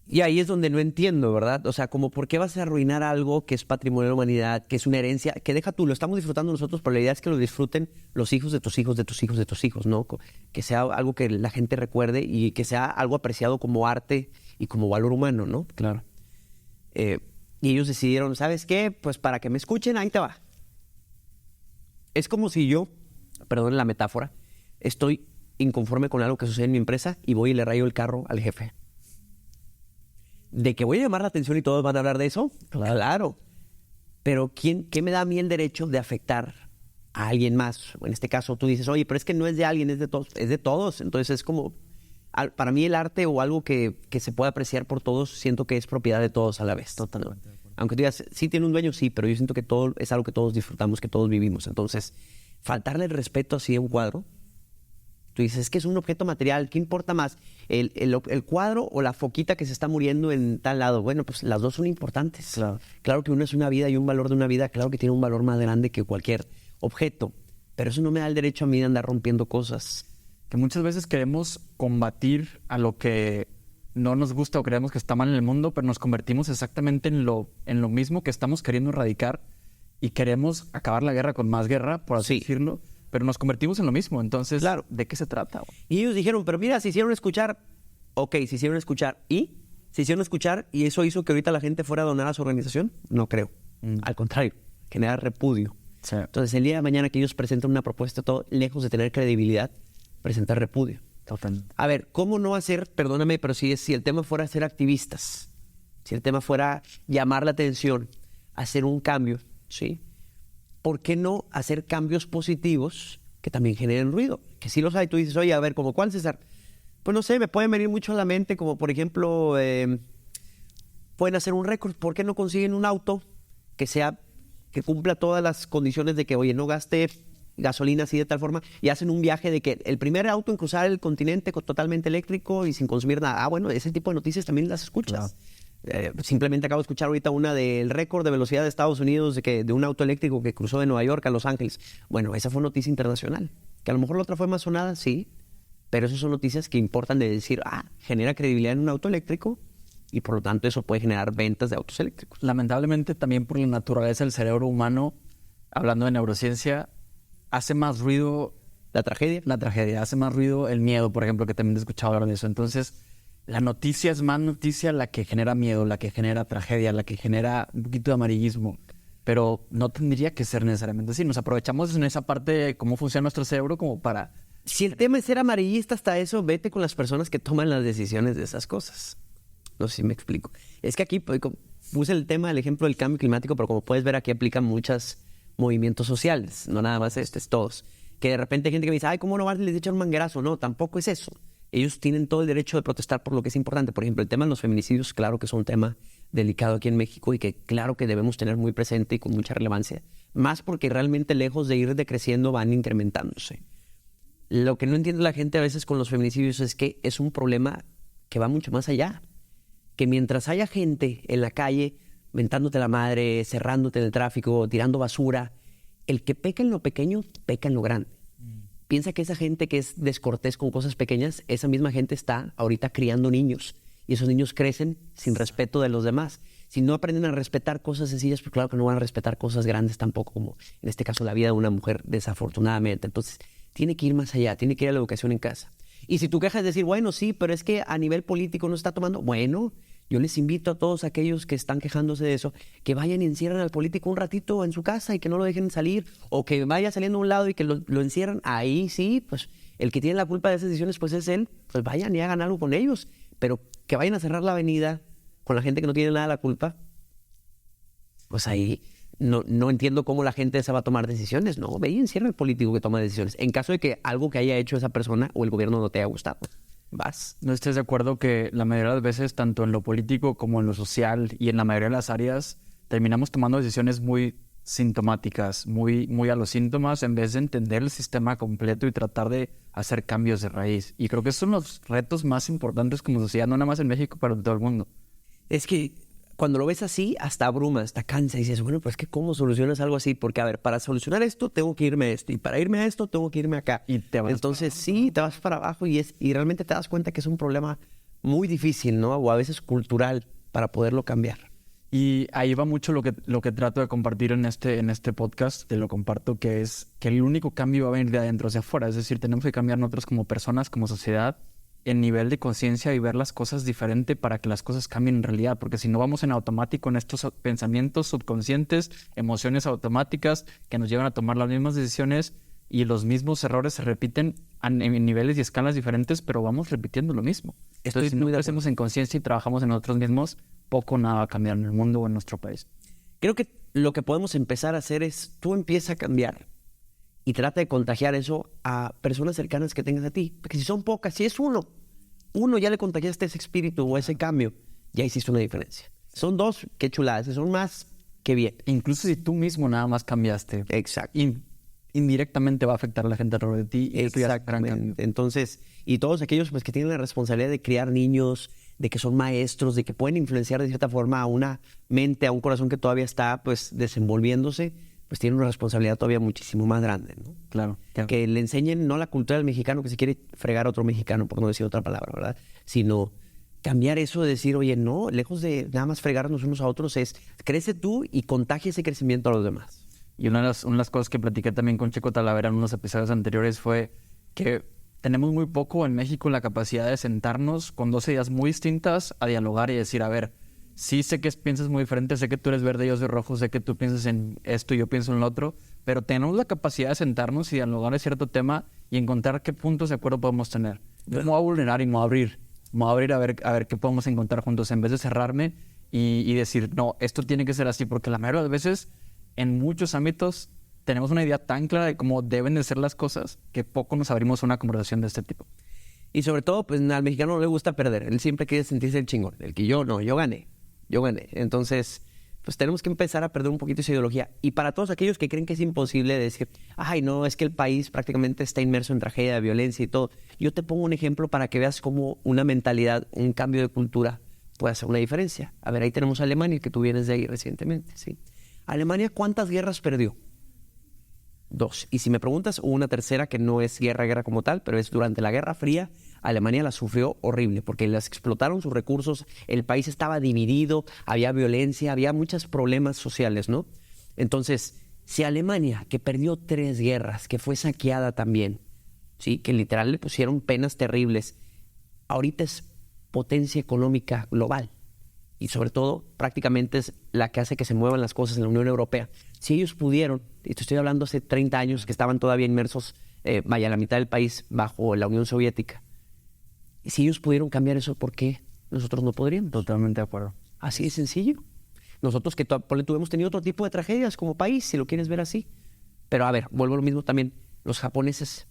Y ahí es donde no entiendo, ¿verdad? O sea, como ¿por qué vas a arruinar algo que es patrimonio de la humanidad, que es una herencia, que deja tú, lo estamos disfrutando nosotros, pero la idea es que lo disfruten los hijos de tus hijos, de tus hijos, de tus hijos, ¿no? Que sea algo que la gente recuerde y que sea algo apreciado como arte y como valor humano, ¿no? Claro. Y ellos decidieron, ¿sabes qué? Pues para que me escuchen, ahí te va. Es como si yo, perdón la metáfora, estoy inconforme con algo que sucede en mi empresa y voy y le rayo el carro al jefe. ¿De que voy a llamar la atención y todos van a hablar de eso? Claro. Pero ¿qué me da a mí el derecho de afectar a alguien más? En este caso tú dices, oye, pero es que no es de alguien, es de todos. Es de todos. Entonces es como, para mí el arte o algo que se puede apreciar por todos, siento que es propiedad de todos a la vez. Totalmente. Aunque tú digas, sí tiene un dueño, sí, pero yo siento que todo es algo que todos disfrutamos, que todos vivimos. Entonces, faltarle el respeto así a un cuadro, tú dices, es que es un objeto material, ¿qué importa más? ¿El cuadro o la foquita que se está muriendo en tal lado? Bueno, pues las dos son importantes. Claro que uno es una vida y un valor de una vida, claro que tiene un valor más grande que cualquier objeto, pero eso no me da el derecho a mí de andar rompiendo cosas. Que muchas veces queremos combatir a lo que no nos gusta o creemos que está mal en el mundo, pero nos convertimos exactamente en lo mismo que estamos queriendo erradicar y queremos acabar la guerra con más guerra, por así decirlo, pero nos convertimos en lo mismo. Entonces, claro, ¿de qué se trata? Y ellos dijeron, pero mira, se hicieron escuchar, se hicieron escuchar, y eso hizo que ahorita la gente fuera a donar a su organización. No creo. Al contrario, genera repudio. Sí. Entonces, el día de mañana que ellos presenten una propuesta, todo lejos de tener credibilidad, presentar repudio. Totalmente. A ver, ¿cómo no hacer, perdóname, pero si el tema fuera ser activistas, si el tema fuera llamar la atención, hacer un cambio, ¿sí? ¿Por qué no hacer cambios positivos que también generen ruido? Que sí los hay. Tú dices, oye, a ver, ¿como cuál, César? Pues no sé, me pueden venir mucho a la mente, como por ejemplo, pueden hacer un récord. ¿Por qué no consiguen un auto que cumpla todas las condiciones de que, oye, no gaste gasolina así de tal forma, y hacen un viaje de que el primer auto en cruzar el continente totalmente eléctrico y sin consumir nada. Bueno, ese tipo de noticias también las escuchas. Simplemente acabo de escuchar ahorita una del récord de velocidad de Estados Unidos de un auto eléctrico que cruzó de Nueva York a Los Ángeles. Bueno, esa fue noticia internacional. Que a lo mejor la otra fue más sonada, sí, pero esas son noticias que importan de decir, genera credibilidad en un auto eléctrico y por lo tanto eso puede generar ventas de autos eléctricos. Lamentablemente también por la naturaleza del cerebro humano, hablando de neurociencia, hace más ruido la tragedia, hace más ruido el miedo, por ejemplo, que también he escuchado hablar de eso. Entonces, la noticia es más noticia la que genera miedo, la que genera tragedia, la que genera un poquito de amarillismo. Pero no tendría que ser necesariamente así. Nos aprovechamos en esa parte de cómo funciona nuestro cerebro como para... Si el tema es ser amarillista hasta eso, vete con las personas que toman las decisiones de esas cosas. No sé si me explico. Es que aquí puse el tema, el ejemplo del cambio climático, pero como puedes ver aquí aplican muchos movimientos sociales, no nada más es todos. Que de repente hay gente que me dice, ay, ¿cómo no vas? Les echar un manguerazo. No, tampoco es eso. Ellos tienen todo el derecho de protestar por lo que es importante. Por ejemplo, el tema de los feminicidios, claro que es un tema delicado aquí en México y que claro que debemos tener muy presente y con mucha relevancia. Más porque realmente lejos de ir decreciendo van incrementándose. Lo que no entiende la gente a veces con los feminicidios es que es un problema que va mucho más allá. Que mientras haya gente en la calle mentándote la madre, cerrándote en el tráfico, tirando basura, el que peca en lo pequeño, peca en lo grande. Piensa que esa gente que es descortés con cosas pequeñas, esa misma gente está ahorita criando niños y esos niños crecen sin respeto de los demás. Si no aprenden a respetar cosas sencillas, pues claro que no van a respetar cosas grandes tampoco, como en este caso la vida de una mujer, desafortunadamente. Entonces, tiene que ir más allá, tiene que ir a la educación en casa. Y si tú quejas de decir, bueno, sí, pero es que a nivel político no está tomando, bueno, yo les invito a todos aquellos que están quejándose de eso, que vayan y encierren al político un ratito en su casa y que no lo dejen salir, o que vaya saliendo a un lado y que lo encierran. Ahí sí, pues el que tiene la culpa de esas decisiones pues es él, pues vayan y hagan algo con ellos, pero que vayan a cerrar la avenida con la gente que no tiene nada la culpa, pues ahí no entiendo cómo la gente esa va a tomar decisiones. No, ve y encierra al político que toma decisiones. En caso de que algo que haya hecho esa persona o el gobierno no te haya gustado, vas. ¿No estés de acuerdo que la mayoría de las veces, tanto en lo político como en lo social y en la mayoría de las áreas, terminamos tomando decisiones muy sintomáticas, muy a los síntomas, en vez de entender el sistema completo y tratar de hacer cambios de raíz? Y creo que esos son los retos más importantes como sociedad, no nada más en México, pero en todo el mundo. Es que cuando lo ves así, hasta abruma, hasta cansa y dices, bueno, pues que ¿cómo solucionas algo así? Porque, a ver, para solucionar esto tengo que irme a esto y para irme a esto tengo que irme acá. Y te vas. Entonces sí, te vas para abajo y realmente te das cuenta que es un problema muy difícil, ¿no? O a veces cultural para poderlo cambiar. Y ahí va mucho lo que trato de compartir en este podcast, te lo comparto, que es que el único cambio va a venir de adentro hacia afuera. Es decir, tenemos que cambiar nosotros como personas, como sociedad, en nivel de conciencia y ver las cosas diferente para que las cosas cambien en realidad, porque si no vamos en automático en estos pensamientos subconscientes, emociones automáticas que nos llevan a tomar las mismas decisiones y los mismos errores se repiten en niveles y escalas diferentes, pero vamos repitiendo lo mismo. Entonces, si no crecemos en conciencia y trabajamos en nosotros mismos, poco o nada va a cambiar en el mundo o en nuestro país. Creo que lo que podemos empezar a hacer es, tú empieza a cambiar y trata de contagiar eso a personas cercanas que tengas a ti. Porque si son pocas, si es uno ya le contagiaste ese espíritu o ese cambio, ya hiciste una diferencia. Son dos, qué chuladas. Si son más, qué bien. Incluso si tú mismo nada más cambiaste. Exacto. Indirectamente va a afectar a la gente alrededor de ti. Exactamente. Entonces, y todos aquellos pues, que tienen la responsabilidad de criar niños, de que son maestros, de que pueden influenciar de cierta forma a una mente, a un corazón que todavía está pues desenvolviéndose, pues tienen una responsabilidad todavía muchísimo más grande, ¿no? Claro. Que le enseñen no la cultura del mexicano que se quiere fregar a otro mexicano, por no decir otra palabra, ¿verdad? Sino cambiar eso de decir, oye, no, lejos de nada más fregarnos unos a otros, es crece tú y contagia ese crecimiento a los demás. Y una de las cosas que platiqué también con Checo Talavera en unos episodios anteriores fue que tenemos muy poco en México la capacidad de sentarnos con dos ideas muy distintas a dialogar y decir, a ver, sí sé que piensas muy diferente, sé que tú eres verde y yo soy rojo, sé que tú piensas en esto y yo pienso en lo otro, pero tenemos la capacidad de sentarnos y dialogar de cierto tema y encontrar qué puntos de acuerdo podemos tener. Yo me voy a vulnerar y me voy a abrir a ver qué podemos encontrar juntos en vez de cerrarme y decir, no, esto tiene que ser así, porque la mayoría de las veces en muchos ámbitos tenemos una idea tan clara de cómo deben de ser las cosas que poco nos abrimos a una conversación de este tipo. Y sobre todo, pues al mexicano no le gusta perder, él siempre quiere sentirse el chingón, el que yo gané. Entonces, pues tenemos que empezar a perder un poquito esa ideología. Y para todos aquellos que creen que es imposible decir, ay, no, es que el país prácticamente está inmerso en tragedia, violencia y todo. Yo te pongo un ejemplo para que veas cómo una mentalidad, un cambio de cultura puede hacer una diferencia. A ver, ahí tenemos a Alemania, que tú vienes de ahí recientemente, ¿sí? Alemania, ¿cuántas guerras perdió? 2. Y si me preguntas, hubo una tercera que no es guerra como tal, pero es durante la Guerra Fría. Alemania la sufrió horrible porque les explotaron sus recursos, el país estaba dividido, había violencia, había muchos problemas sociales, ¿no? Entonces, si Alemania, que perdió 3 guerras, que fue saqueada también, ¿sí? Que literal le pusieron penas terribles, ahorita es potencia económica global y sobre todo prácticamente es la que hace que se muevan las cosas en la Unión Europea. Si ellos pudieron, y te estoy hablando hace 30 años que estaban todavía inmersos, la mitad del país bajo la Unión Soviética, y si ellos pudieron cambiar eso, ¿por qué nosotros no podríamos? Totalmente de acuerdo. Así de sencillo. Nosotros que hemos tenido otro tipo de tragedias como país, si lo quieres ver así. Pero a ver, vuelvo a lo mismo también. Los japoneses,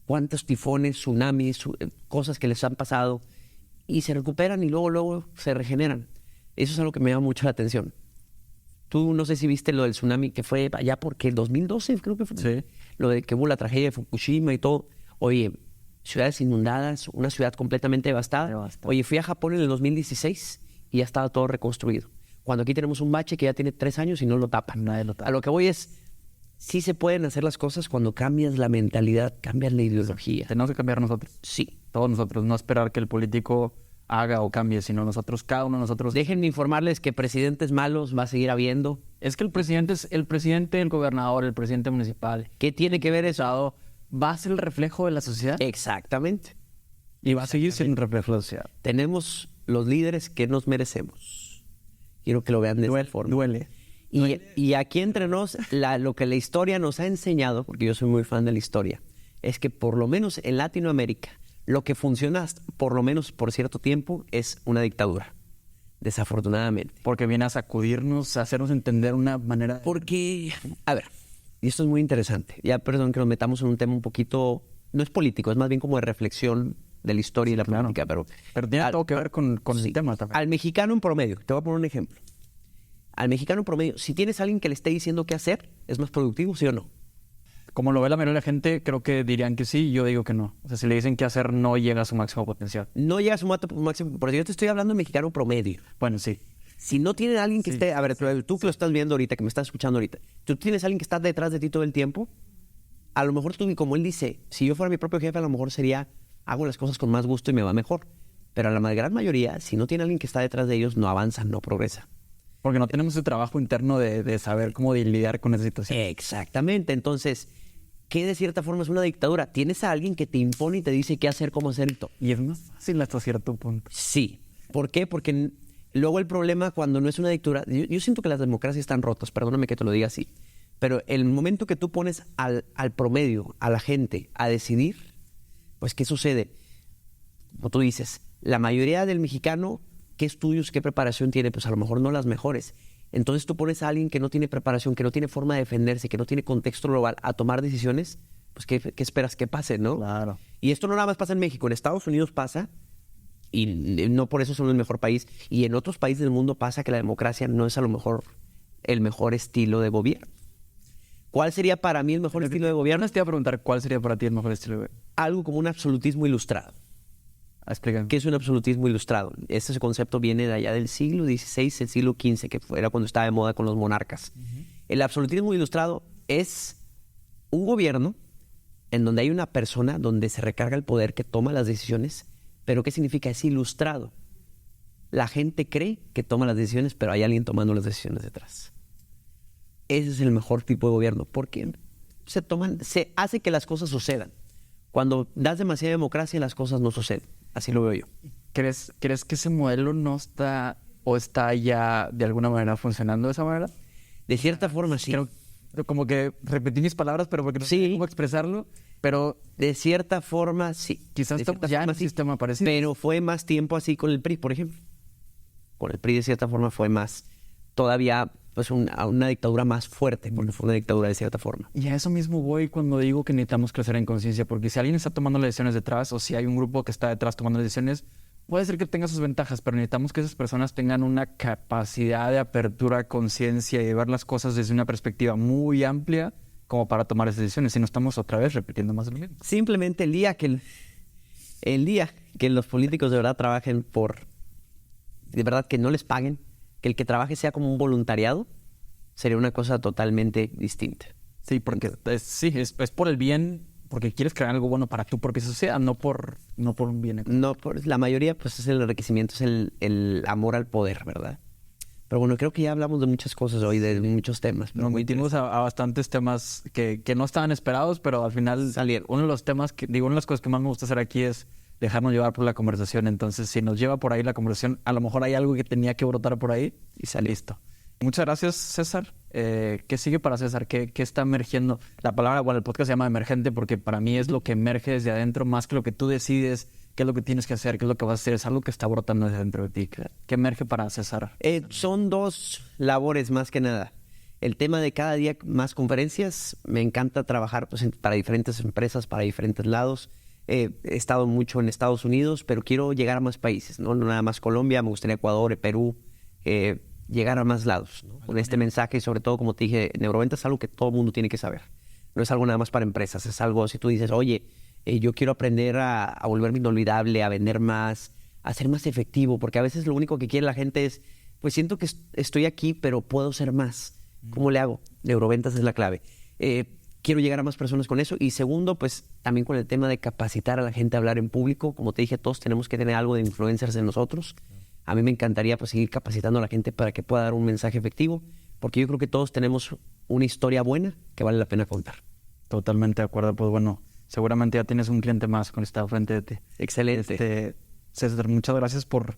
cuántos tifones, tsunamis, cosas que les han pasado y se recuperan y luego se regeneran. Eso es algo que me llama mucho la atención. Tú no sé si viste lo del tsunami que fue allá porque el 2012 creo que fue. Sí. Lo de que hubo la tragedia de Fukushima y todo. Oye, ciudades inundadas, una ciudad completamente devastada. Oye, fui a Japón en el 2016 y ya estaba todo reconstruido. Cuando aquí tenemos un bache que ya tiene 3 años y no lo tapan. Nadie lo tapa. A lo que voy es, sí se pueden hacer las cosas cuando cambias la mentalidad, cambias la ideología. Tenemos que cambiar nosotros. Sí. Todos nosotros, no esperar que el político haga o cambie, sino nosotros, cada uno de nosotros. Déjenme informarles que presidentes malos va a seguir habiendo. Es que el presidente es el presidente, el gobernador, el presidente municipal. ¿Qué tiene que ver eso? Va a ser el reflejo de la sociedad. Exactamente. Y va a seguir siendo un reflejo de la sociedad. Tenemos los líderes que nos merecemos. Quiero que lo vean de esta forma. Duele. Y aquí entre nos, lo que la historia nos ha enseñado, porque yo soy muy fan de la historia, es que por lo menos en Latinoamérica, lo que funciona, por lo menos por cierto tiempo, es una dictadura. Desafortunadamente. Porque viene a sacudirnos, a hacernos entender una manera... Porque, a ver, y esto es muy interesante. Ya, perdón que nos metamos en un tema un poquito... No es político, es más bien como de reflexión de la historia y la política. Pero tiene todo que ver con el tema también. Al mexicano en promedio, te voy a poner un ejemplo. Al mexicano en promedio, si tienes a alguien que le esté diciendo qué hacer, ¿es más productivo, sí o no? Como lo ve la mayoría de la gente, creo que dirían que sí, yo digo que no. O sea, si le dicen qué hacer, no llega a su máximo potencial. No llega a su máximo, pero yo te estoy hablando de mexicano promedio. Bueno, sí. Si no tiene a alguien que esté... A ver, tú que lo estás viendo ahorita, que me estás escuchando ahorita, tú tienes a alguien que está detrás de ti todo el tiempo, a lo mejor tú, como él dice, si yo fuera mi propio jefe, a lo mejor sería, hago las cosas con más gusto y me va mejor. Pero a la gran mayoría, si no tiene a alguien que está detrás de ellos, no avanzan, no progresan. Porque no tenemos ese trabajo interno de saber cómo lidiar con esa situación. Exactamente. Entonces, ¿qué de cierta forma es una dictadura? Tienes a alguien que te impone y te dice qué hacer, cómo hacer y todo. Y es más fácil hasta cierto punto. Sí. ¿Por qué? Porque luego el problema cuando no es una dictadura... Yo siento que las democracias están rotas, perdóname que te lo diga así. Pero el momento que tú pones al promedio, a la gente, a decidir, pues ¿qué sucede? Como tú dices, la mayoría del mexicano, ¿qué estudios, qué preparación tiene? Pues a lo mejor no las mejores. Entonces tú pones a alguien que no tiene preparación, que no tiene forma de defenderse, que no tiene contexto global a tomar decisiones, pues ¿qué esperas que pase, no? Claro. Y esto no nada más pasa en México, en Estados Unidos pasa, y no por eso son el mejor país, y en otros países del mundo pasa que la democracia no es a lo mejor el mejor estilo de gobierno. ¿Cuál sería para mí el mejor estilo de gobierno? Te iba a preguntar, ¿cuál sería para ti el mejor estilo de gobierno? Algo como un absolutismo ilustrado. Explícame. ¿Qué es un absolutismo ilustrado? Este concepto viene de allá del siglo XVI, el siglo XV, que era cuando estaba de moda con los monarcas. El absolutismo ilustrado es un gobierno en donde hay una persona donde se recarga el poder que toma las decisiones, pero ¿qué significa? Es ilustrado. La gente cree que toma las decisiones, pero hay alguien tomando las decisiones detrás. Ese es el mejor tipo de gobierno, porque se hace que las cosas sucedan. Cuando das demasiada democracia, las cosas no suceden. Así lo veo yo. ¿Crees que ese modelo no está o está ya de alguna manera funcionando de esa manera? De cierta forma, sí. Creo, como que repetí mis palabras, pero porque no sé cómo expresarlo. Pero de cierta forma, sí. Quizás estamos ya en un sistema parecido. Pero fue más tiempo así con el PRI, por ejemplo. Con el PRI, de cierta forma, fue más... Todavía pues una dictadura más fuerte, porque fue una dictadura de cierta forma. Y a eso mismo voy cuando digo que necesitamos crecer en conciencia, porque si alguien está tomando las decisiones detrás, o si hay un grupo que está detrás tomando las decisiones, puede ser que tenga sus ventajas, pero necesitamos que esas personas tengan una capacidad de apertura, conciencia y de ver las cosas desde una perspectiva muy amplia como para tomar esas decisiones. Si no estamos otra vez repitiendo más de lo mismo. Simplemente el día que los políticos de verdad trabajen de verdad que no les paguen, que el que trabaje sea como un voluntariado, sería una cosa totalmente distinta. Sí, porque es por el bien, porque quieres crear algo bueno para tu propia sociedad, no por un bien. No, la mayoría pues es el enriquecimiento, es el amor al poder, ¿verdad? Pero bueno, creo que ya hablamos de muchas cosas hoy, de muchos temas. Nos metimos a bastantes temas que no estaban esperados, pero al final salieron. Uno de los temas una de las cosas que más me gusta hacer aquí es dejarnos llevar por la conversación. Entonces, si nos lleva por ahí la conversación, a lo mejor hay algo que tenía que brotar por ahí y sale listo. Muchas gracias, César. ¿Qué sigue para César? ¿Qué está emergiendo? La palabra, el podcast se llama emergente porque para mí es lo que emerge desde adentro, más que lo que tú decides, qué es lo que tienes que hacer, qué es lo que vas a hacer. Es algo que está brotando desde dentro de ti. ¿Qué emerge para César? Son dos labores más que nada. El tema de cada día más conferencias. Me encanta trabajar pues, para diferentes empresas, para diferentes lados. He estado mucho en Estados Unidos, pero quiero llegar a más países, no nada más Colombia, me gustaría Ecuador, Perú, llegar a más lados, ¿no? Con este mensaje y sobre todo, como te dije, neuroventa es algo que todo el mundo tiene que saber. No es algo nada más para empresas, es algo, si tú dices, oye, yo quiero aprender a volverme inolvidable, a vender más, a ser más efectivo, porque a veces lo único que quiere la gente es, pues siento que estoy aquí, pero puedo ser más. ¿Cómo le hago? Neuroventas es la clave. Quiero llegar a más personas con eso. Y segundo, pues también con el tema de capacitar a la gente a hablar en público. Como te dije, todos tenemos que tener algo de influencers en nosotros. A mí me encantaría pues seguir capacitando a la gente para que pueda dar un mensaje efectivo, porque yo creo que todos tenemos una historia buena que vale la pena contar. Totalmente de acuerdo. Pues bueno, seguramente ya tienes un cliente más con esta frente de ti. Excelente. César, muchas gracias por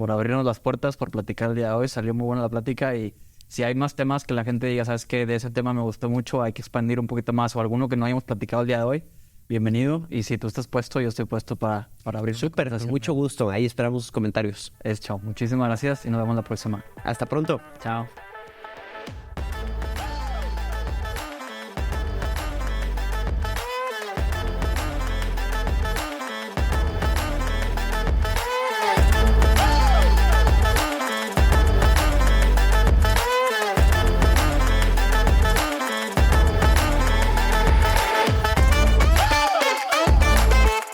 abrirnos las puertas, por platicar el día de hoy. Salió muy buena la plática y si hay más temas que la gente diga, sabes que de ese tema me gustó mucho, hay que expandir un poquito más o alguno que no hayamos platicado el día de hoy, bienvenido. Y si tú estás puesto, yo estoy puesto para abrir. Súper, con mucho gusto. Ahí esperamos sus comentarios. Chao. Muchísimas gracias y nos vemos la próxima. Hasta pronto. Chao.